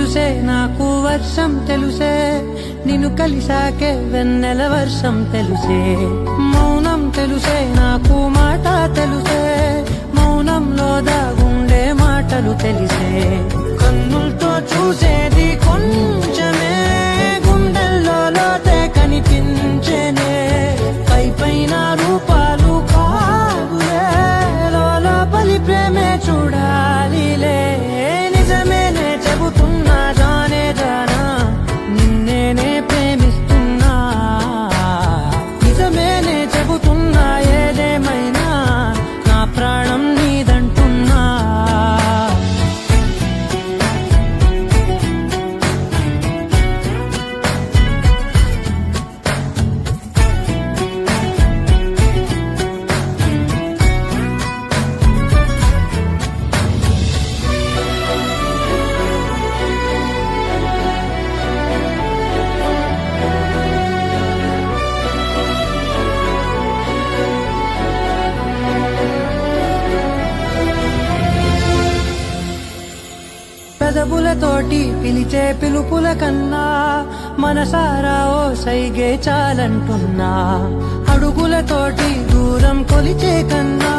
తెలుసే నాకు వర్షం తెలుసే నిన్ను కలిసాకే వెన్నెల వర్షం తెలుసే మౌనం తెలుసే నాకు మాట తెలుసే మౌనంలో దాగుండే మాటలు తెలిసే కన్నులతో చూసేది కొంచెమే గుండెల్లో లోతే కనిపించేనే పై పైన రూపాలు కాదులే లోపలి ప్రేమే చూడాలిలే నిజమేనే చెబుతున్నా జానే జానా నిన్నేనే ప్రేమిస్తున్నా నిజమేనే చెబుతున్నా ఏదేమైనా నా ప్రాణం నీదంటున్నా పెదవులతోటి పిలిచే పిలుపుల కన్నా మనసారా ఓ సైగే చాలంటున్నా అడుగులతోటి దూరం కొలిచే కన్నా